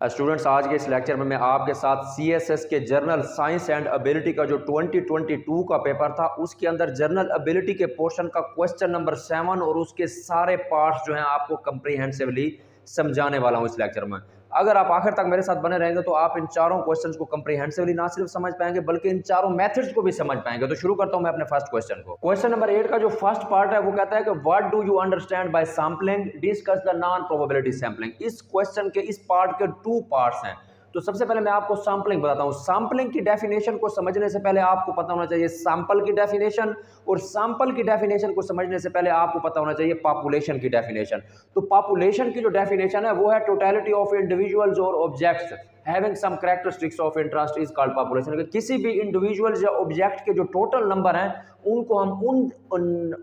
Students, आज के इस लेक्चर में मैं आपके साथ सीएसएस के जर्नल साइंस एंड एबिलिटी का जो 2022 का पेपर था उसके अंदर जर्नल एबिलिटी के पोर्शन का क्वेश्चन नंबर 7 और उसके सारे पार्ट्स जो हैं आपको कंप्रीहेंसिवली समझाने वाला हूं इस लेक्चर में। अगर आप आखिर तक मेरे साथ बने रहेंगे तो आप इन चारों क्वेश्चंस को कंप्रीहेंसिवली ना सिर्फ समझ पाएंगे बल्कि इन चारों मेथड्स को भी समझ पाएंगे। तो शुरू करता हूं मैं अपने फर्स्ट क्वेश्चन को। क्वेश्चन नंबर 8 का जो फर्स्ट पार्ट है वो कहता है कि what do you understand by sampling, discuss the non probability sampling. इस क्वेश्चन के इस पार्ट के 2 पार्ट्स हैं। तो सबसे पहले मैं आपको सैम्पलिंग बताता हूं। सैम्पलिंग की डेफिनेशन को समझने से पहले आपको पता होना चाहिए सैंपल की डेफिनेशन, और सैंपल की डेफिनेशन को समझने से पहले आपको पता होना चाहिए पॉपुलेशन की डेफिनेशन। तो पॉपुलेशन की जो डेफिनेशन है वो है टोटलिटी ऑफ इंडिविजुअल्स और objects having some characteristics of interest is called population. किसी भी इंडिविजुअल्स या ऑब्जेक्ट के जो टोटल नंबर हैं उनको हम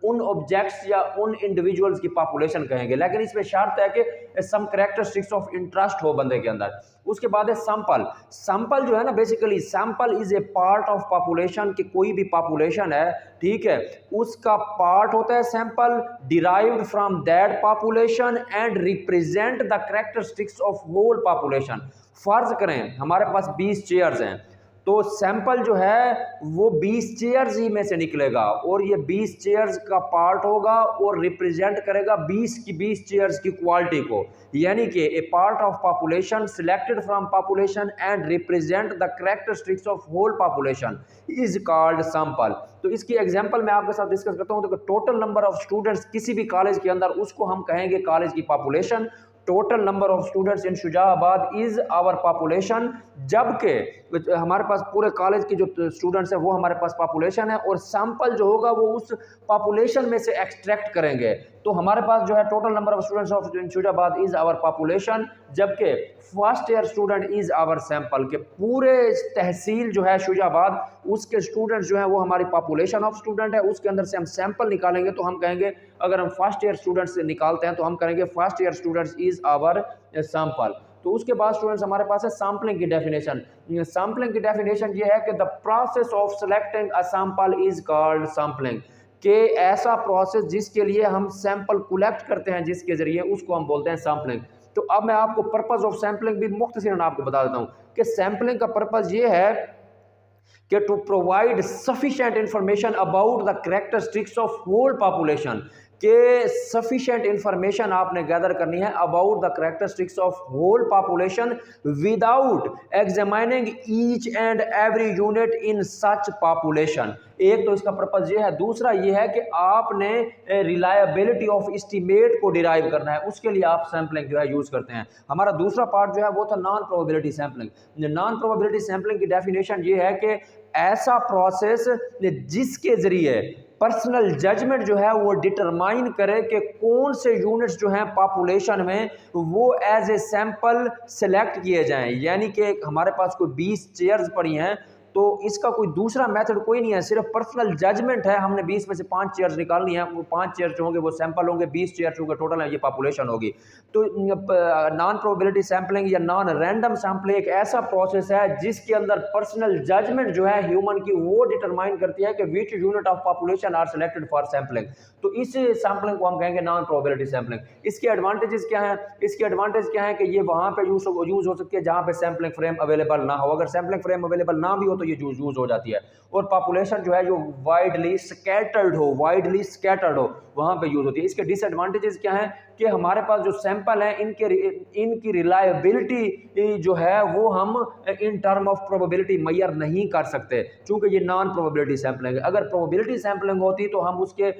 उन ऑब्जेक्ट्स या उन इंडिविजुअल्स की पॉपुलेशन कहेंगे, लेकिन इसमें शर्त है कि सम कैरेक्टरिस्टिक्स ऑफ इंटरेस्ट हो बंदे के अंदर। उसके बाद है सैंपल। सैंपल जो है ना, basically sample is a part of population. की कोई भी पॉपुलेशन है, ठीक है, उसका पार्ट होता है sample, derived from that population and represent the characteristics of whole population. फर्ज करें हमारे पास 20 चेयर्स हैं, तो सैंपल जो है वो 20 चेयर्स ही में से निकलेगा और ये 20 चेयर्स का पार्ट होगा और रिप्रेजेंट करेगा 20 की 20 चेयर्स की क्वालिटी को। यानी कि a part of population selected from population and represent the characteristics of whole population is called sample. तो इसकी एग्जांपल मैं आपके साथ डिस्कस करता हूं। तो टोटल नंबर ऑफ स्टूडेंट्स किसी भी कॉलेज के अंदर, उसको हम कहेंगे कॉलेज की population. Total number of students in Shujabad is our population. जबकि हमारे पास पूरे कॉलेज के जो स्टूडेंट्स हैं वो हमारे पास पॉपुलेशन है, और सैंपल जो होगा वो उस पॉपुलेशन में से एक्सट्रैक्ट करेंगे। तो हमारे पास जो है total number of students of Shujabad is our population, जबकि first year student is our sample. के पूरे तहसील जो है शुजाबाद, उसके स्टूडेंट्स जो है वो हमारी पॉपुलेशन ऑफ स्टूडेंट है। उसके अंदर से हम सैंपल निकालेंगे तो हम कहेंगे, अगर हम फर्स्ट ईयर स्टूडेंट्स से निकालते हैं तो हम करेंगे first year students is our sample. तो उसके बाद स्टूडेंट्स हमारे पास है सैम्पलिंग की डेफिनेशन। सैम्पलिंग की डेफिनेशन ये है कि the process of selecting a sample is called sampling. कि ऐसा प्रोसेस जिसके लिए हम सैंपल कलेक्ट करते हैं, जिसके जरिए, उसको हम बोलते हैं सैम्पलिंग। तो अब मैं आपको पर्पस ऑफ सैंपलिंग भी मुख्तसरन आपको बता देता हूं कि सैंपलिंग का पर्पस ये है कि to provide sufficient information about the characteristics of whole population. के सफिशिएंट इंफॉर्मेशन आपने गैदर करनी है about the characteristics of whole population without examining each and every unit in such population. एक तो इसका पर्पस ये है। दूसरा ये है कि आपने रिलायबिलिटी ऑफ एस्टीमेट को डिराइव करना है, उसके लिए आप सैंपलिंग जो है यूज करते हैं। हमारा दूसरा पार्ट जो है वो था non probability sampling. Non probability sampling की डेफिनेशन ये है कि ऐसा प्रोसेस जिसके जरिए पर्सनल जजमेंट जो है वो डिटरमाइन करे कि कौन से यूनिट्स जो हैं पॉपुलेशन में वो एज ए सैंपल सेलेक्ट किए जाएं। यानी कि हमारे पास कोई 20 चेयर्स पड़ी हैं, तो इसका कोई दूसरा मेथड कोई नहीं है, सिर्फ पर्सनल जजमेंट है। हमने 20 में से 5 चेयर्स निकालनी है, वो 5 चेयर्स जो होंगे वो सैंपल होंगे, 20 चेयर्स होंगे टोटल है, ये पॉपुलेशन होगी। तो नॉन प्रोबेबिलिटी सैंपलिंग या नॉन रैंडम सैंपलिंग एक ऐसा प्रोसेस है जिसके अंदर पर्सनल जजमेंट जो है ह्यूमन की वो डिटरमाइन करती है कि which unit of population are selected for sampling. तो इस सैंपलिंग को हम कहेंगे नॉन प्रोबेबिलिटी सैंपलिंग। इसके एडवांटेजेस क्या हैं? इसके एडवांटेज क्या है कि ये वहां पे यूज हो सकती है जहां पे सैंपलिंग फ्रेम अवेलेबल ना हो। अगर सैंपलिंग फ्रेम अवेलेबल ना भी हो तो ये यूज हो जाती है। और पॉपुलेशन जो है जो वाइडली स्कैटर्ड हो वहां पे यूज होती है। इसके डिसएडवांटेजेस क्या हैं कि हमारे पास जो सैंपल हैं इनकी रिलायबिलिटी जो है वो हम in term of probability measure नहीं कर सकते, क्योंकि ये नॉन प्रोबेबिलिटी सैंपलिंग है। अगर प्रोबेबिलिटी सैंपलिंग होती तो हम उसके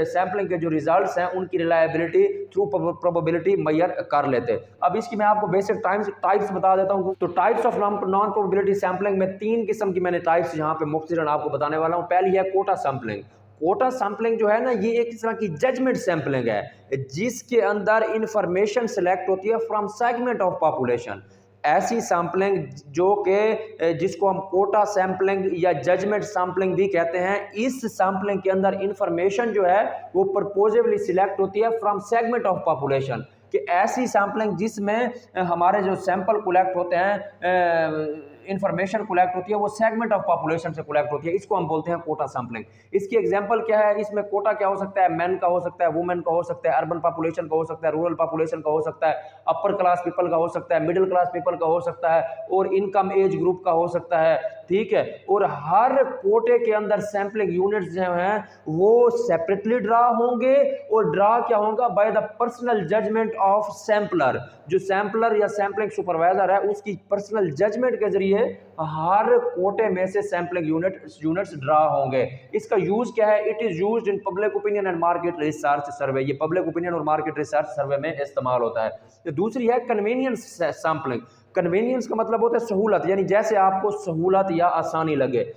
सैंपलिंग के जो रिजल्ट्स हैं उनकी रिलायबिलिटी थ्रू प्रोबेबिलिटी मेजर कर लेते। अब इसकी मैं आपको बेसिक टाइप्स बता देता हूँ। तो types of non probability sampling में 3 किस्म की मैंने टाइप्स यहाँ पे मुख्तसरन आपको बताने वाला हूँ। पहली है कोटा सैंपलिंग। कोटा सैंपलिंग जो है ना, ये एक तरह की जजमेंट सैंपलिंग है जिसके अंदर इंफॉर्मेशन सेलेक्ट होती है फ्रॉम सेगमेंट ऑफ पॉपुलेशन। ऐसी सैंपलिंग जो कि जिसको हम कोटा सैंपलिंग या जजमेंट सैंपलिंग भी कहते हैं, इस सैंपलिंग के अंदर इंफॉर्मेशन जो है वो प्रपोजिवली सिलेक्ट होती है फ्रॉम सेगमेंट ऑफ पॉपुलेशन। कि ऐसी सैंपलिंग जिसमें हमारे जो सैंपल कलेक्ट होते हैं इंफॉर्मेशन कलेक्ट होती है वो सेगमेंट ऑफ पॉपुलेशन से कलेक्ट होती है, इसको हम बोलते हैं कोटा सैंपलिंग। इसकी एग्जांपल क्या है, इसमें कोटा क्या हो सकता है, मैन का हो सकता है, वुमेन का हो सकता है, अर्बन पॉपुलेशन का हो सकता है, रूरल पॉपुलेशन का हो सकता है, अपर क्लास पीपल का हो सकता है, मिडिल क्लास पीपल का हो सकता है, और इनकम एज ग्रुप का हो सकता है, ठीक है। और हर कोटे के अंदर सैंपलिंग यूनिट्स जो हैं वो सेपरेटली ड्रा होंगे, और ड्रा क्या होगा, by the personal judgement of sampler. जो सैंपलर या सैंपलिंग सुपरवाइजर है उसकी पर्सनल जजमेंट के जरिए हर कोटे में से सैंपलिंग यूनिट्स ड्रा होंगे। इसका यूज क्या है, it is used in public opinion and market research survey. ये पब्लिक ओपिनियन और मार्केट रिसर्च सर्वे में इस्तेमाल होता है। तो दूसरी है कन्वीनियंस सैंपलिंग। कन्वीनियंस का मतलब होता है सहूलत, यानी जैसे आपको सहूलत या आसानी लगे।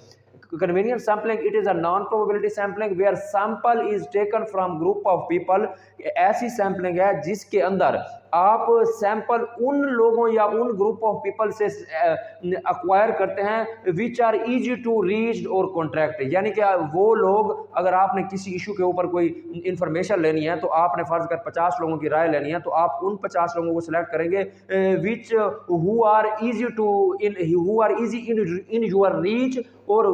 Convenience sampling, it is a non-probability sampling where sample is taken from group of people। ऐसी सैम्पलिंग है जिसके अंदर आप सैंपल उन लोगों या उन ग्रुप ऑफ पीपल से अक्वायर करते हैं which are easy to reach और कॉन्ट्रैक्ट। यानी कि वो लोग, अगर आपने किसी इशू के ऊपर कोई इंफॉर्मेशन लेनी है तो आपने फर्ज कर 50 लोगों की राय लेनी है, तो आप उन 50 लोगों को सिलेक्ट करेंगे which who are easy in your reach और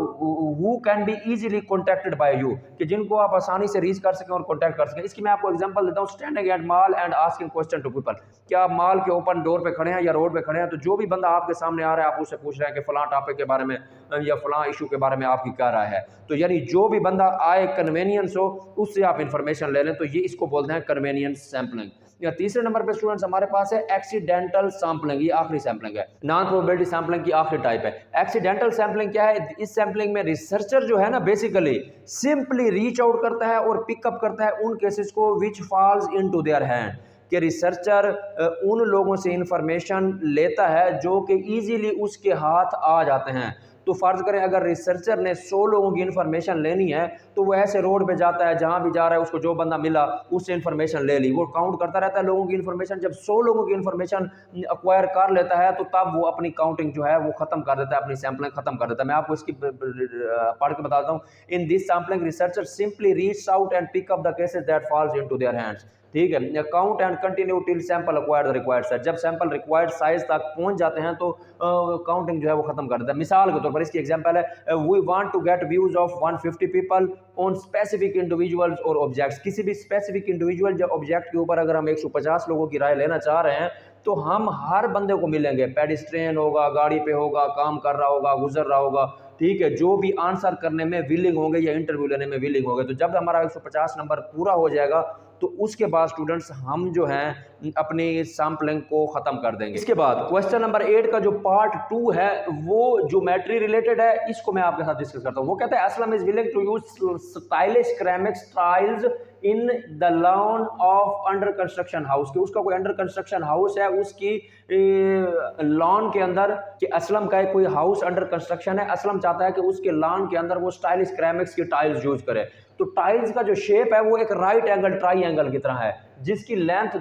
who can be easily contacted by you, कि जिनको आप आसानी से रीच कर सकें और कॉन्टैक्ट कर सकें। इसकी मैं आपको एग्जांपल देता हूँ, standing at mall and asking question to people. क्या आप मॉल के ओपन डोर पे खड़े हैं या रोड पे खड़े हैं, तो जो भी बंदा आपके सामने आ रहा है आप उससे पूछ रहे हैं कि फलां टॉपिक के बारे में या फलां इशू के बारे में आपकी क्या राय है। तो यानी जो भी बंदा आए कन्वेनियंस हो उससे आप इंफॉर्मेशन ले लें, तो ये इसको बोलते हैं कन्वेनियंस सैंपलिंग। या तीसरे नंबर पे स्टूडेंट्स हमारे पास है एक्सीडेंटल सैंपलिंग। ये आखिरी सैंपलिंग है, नॉन प्रोबेबिलिटी सैंपलिंग की आखिरी टाइप है। एक्सीडेंटल सैंपलिंग क्या है, इस सैंपलिंग में रिसर्चर जो है ना बेसिकली सिंपली रीच आउट करता है और पिकअप करता है उन केसेस को which falls into their hand, कि रिसर्चर उन लोगों से इंफॉर्मेशन लेता है जो कि इजीली उसके हाथ आ जाते हैं। तो फर्ज करें अगर रिसर्चर ने 100 लोगों की इंफॉर्मेशन लेनी है तो वो ऐसे रोड पे जाता है, जहां भी जा रहा है उसको जो बंदा मिला उससे इंफॉर्मेशन ले ली, वो काउंट करता रहता है लोगों की इंफॉर्मेशन। जब 100 लोगों की इंफॉर्मेशन अक्वायर कर लेता है तो तब वो अपनी काउंटिंग जो है वो खत्म कर देता है, अपनी सैंपलिंग खत्म कर देता है। मैं आपको इसकी पढ़ के बताता हूँ। In this sampling researcher simply reach out and pick up the cases that falls into their hands, ठीक है। Count and continue till sample acquire the required size. जब सैंपल रिक्वायर्ड साइज तक पहुंच जाते हैं तो काउंटिंग जो है वो खत्म कर देता है। मिसाल के तौर पर इसकी एग्जांपल है, we want to get views of 150 people on specific individuals और ऑब्जेक्ट्स। किसी भी स्पेसिफिक इंडिविजुअल या ऑब्जेक्ट के ऊपर अगर हम 150 लोगों की राय लेना चाह रहे हैं तो हम हर बंदे को मिलेंगे, पेडिस्ट्रियन होगा, गाड़ी पे होगा, काम कर रहा होगा, गुजर रहा होगा, ठीक है, जो भी आंसर करने में विलिंग होंगे या इंटरव्यू लेने में विलिंग होंगे। तो जब हमारा 150 नंबर पूरा हो जाएगा तो उसके बाद स्टूडेंट्स हम जो हैं अपनी सैंपलिंग को खत्म कर देंगे। इसके बाद क्वेश्चन नंबर 8 का जो पार्ट 2 है वो ज्योमेट्री रिलेटेड है, इसको मैं आपके साथ डिस्कस करता हूँ। वो कहता है Aslam is willing to use stylish ceramics tiles in the lawn of under construction house. कि उसका कोई अंडर कंस्ट्रक्शन हाउस है, उसकी लॉन के अंदर, कि असलम का कोई हाउस अंडर कंस्ट्रक्शन है, असलम चाहता है कि उसके लॉन के अंदर वो स्टाइलिश सिरेमिक्स की टाइल्स यूज करे। तो टाइल्स का जो शेप है वो एक राइट एंगल ट्राइंगल की तरह है, जिसकी लेंथ,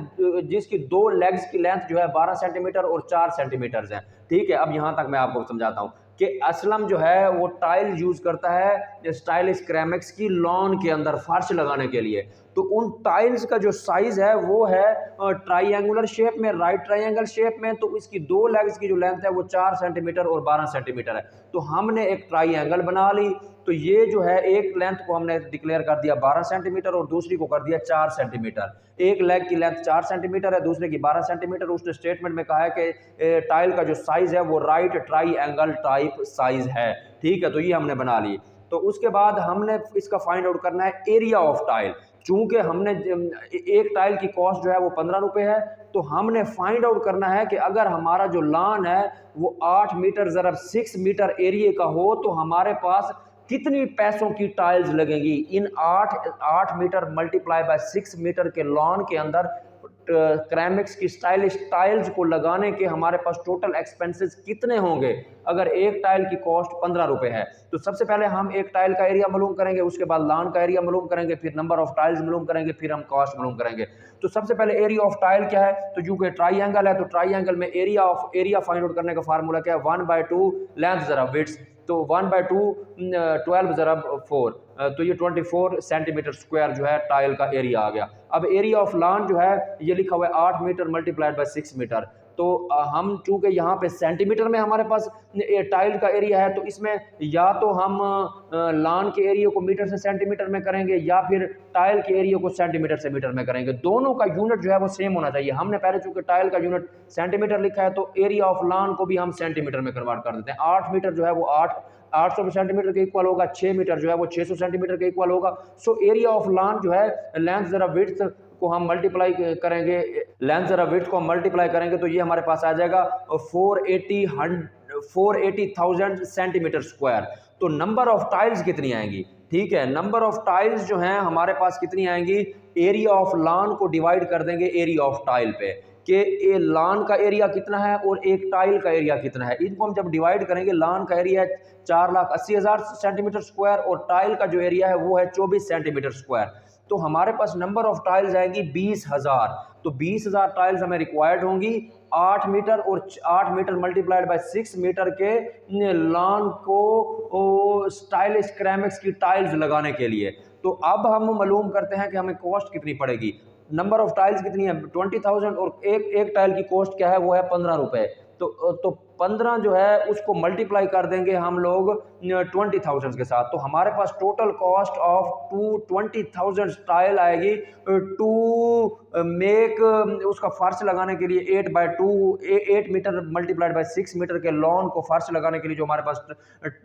जिसकी 2 लेग्स की लेंथ जो है 12 सेंटीमीटर और 4 सेंटीमीटर है, ठीक है। अब यहां तक मैं आपको समझाता हूं कि असलम जो है वो टाइल यूज करता है स्टाइलिश सिरेमिक्स की लॉन के अंदर फर्श लगाने के लिए। तो उन टाइल्स का जो साइज है वो है ट्राइंगुलर शेप में, राइट ट्राइंगल शेप में। तो इसकी 2 लेग्स की जो लेंथ है वो 4 सेंटीमीटर और 12 सेंटीमीटर है। तो हमने एक ट्राइंगल बना ली, तो ये जो है एक लेंथ को हमने डिक्लेयर कर दिया 12 सेंटीमीटर और दूसरी को कर दिया 4 सेंटीमीटर। एक लेग की लेंथ 4 सेंटीमीटर है, दूसरे की 12 सेंटीमीटर। उसने स्टेटमेंट में कहा है कि टाइल का जो साइज है वो राइट ट्राइंगल टाइप साइज है, ठीक है। तो ये हमने बना ली। तो उसके बाद हमने इसका फाइंड आउट करना है एरिया ऑफ टाइल। चूंकि हमने एक टाइल की कॉस्ट जो है वो 15 रुपए है, तो हमने फाइंड आउट करना है कि अगर हमारा जो लॉन है वो 8 मीटर ज़रब 6 मीटर एरिया का हो तो हमारे पास कितनी पैसों की टाइल्स लगेंगी। इन 8 मीटर मल्टीप्लाई बाय 6 मीटर के लॉन के अंदर सिरेमिक्स की स्टाइलिश टाइल्स को लगाने के हमारे पास टोटल एक्सपेंसेस कितने होंगे। अगर एक टाइल की कॉस्ट 15 रुपए है तो सबसे पहले हम एक टाइल का एरिया मालूम करेंगे, उसके बाद लॉन का एरिया मालूम करेंगे, फिर नंबर ऑफ टाइल्स मालूम करेंगे, फिर हम कॉस्ट मालूम करेंगे। तो सबसे पहले एरिया ऑफ टाइल क्या है, तो क्योंकि ट्राइंगल है तो ट्राइंगल में एरिया फाइंड आउट करने का फार्मूला क्या है, 1/2 लेंथ ज़रब विड्थ। तो 1/2 12 ज़रब 4, तो ये 24 सेंटीमीटर स्क्वायर जो है टाइल का एरिया आ गया। अब एरिया ऑफ लॉन जो है ये लिखा हुआ है 8 मीटर मल्टीप्लाइड बाय 6 मीटर। तो हम चूँकि यहाँ पे सेंटीमीटर में हमारे पास टाइल का एरिया है, तो इसमें या तो हम लान के एरिया को मीटर से सेंटीमीटर में करेंगे या फिर टाइल के एरिया को सेंटीमीटर से मीटर में करेंगे। दोनों का यूनिट जो है वो सेम होना चाहिए। हमने पहले चूँकि टाइल का यूनिट सेंटीमीटर लिखा है, तो एरिया ऑफ लान को भी हम सेंटीमीटर में कन्वर्ट कर देते हैं। 8 मीटर जो है वो 800 सेंटीमीटर के इक्वल होगा, 6 मीटर जो है वो 600 सेंटीमीटर के इक्वल होगा। सो एरिया ऑफ लान जो है, लेंथ ज़रा विड्थ को हम मल्टीप्लाई करेंगे, लेंथ ज़रा विड्थ को हम मल्टीप्लाई करेंगे तो ये हमारे पास आ जाएगा 480,000 सेंटीमीटर स्क्वायर। तो नंबर ऑफ टाइल्स कितनी आएंगी? ठीक है, नंबर ऑफ टाइल्स जो हैं हमारे पास कितनी आएंगी, एरिया ऑफ लान को डिवाइड कर देंगे एरिया ऑफ टाइल पे, कि ये लान का एरिया कितना है और एक टाइल का एरिया कितना है। इनको हम जब डिवाइड करेंगे, लान का एरिया है 4,80,000 सेंटीमीटर स्क्वायर और टाइल का जो एरिया है वो है 24 सेंटीमीटर स्क्वायर। तो हमारे पास नंबर ऑफ टाइल्स आएंगी 20,000। तो 20,000 टाइल्स हमें रिक्वायर्ड होंगी 8 मीटर, और 8 मीटर मल्टीप्लाइड बाय 6 मीटर के लॉन को स्टाइलिश सिरेमिक्स की टाइल्स लगाने के लिए। तो अब हम मालूम करते हैं कि हमें कॉस्ट कितनी पड़ेगी। नंबर ऑफ टाइल्स कितनी है, 20,000, और एक टाइल की कॉस्ट क्या है, वो है 15 रुपये। तो 15 जो है उसको मल्टीप्लाई कर देंगे हम लोग 20,000 के साथ। तो हमारे पास टोटल कॉस्ट ऑफ 20,000 टाइल आएगी टू मेक, उसका फर्श लगाने के लिए 8 मीटर मल्टीप्लाइड बाय 6 मीटर के लॉन को फर्श लगाने के लिए जो हमारे पास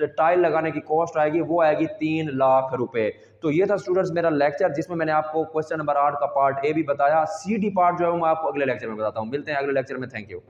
टाइल लगाने की कॉस्ट आएगी वो आएगी 3 लाख रुपए। तो ये था स्टूडेंट्स मेरा लेक्चर, जिसमें मैंने आपको क्वेश्चन नंबर 8 का पार्ट ए भी बताया। सी डी पार्ट जो है मैं आपको अगले लेक्चर में बताता हूँ। मिलते हैं अगले लेक्चर में। Thank you.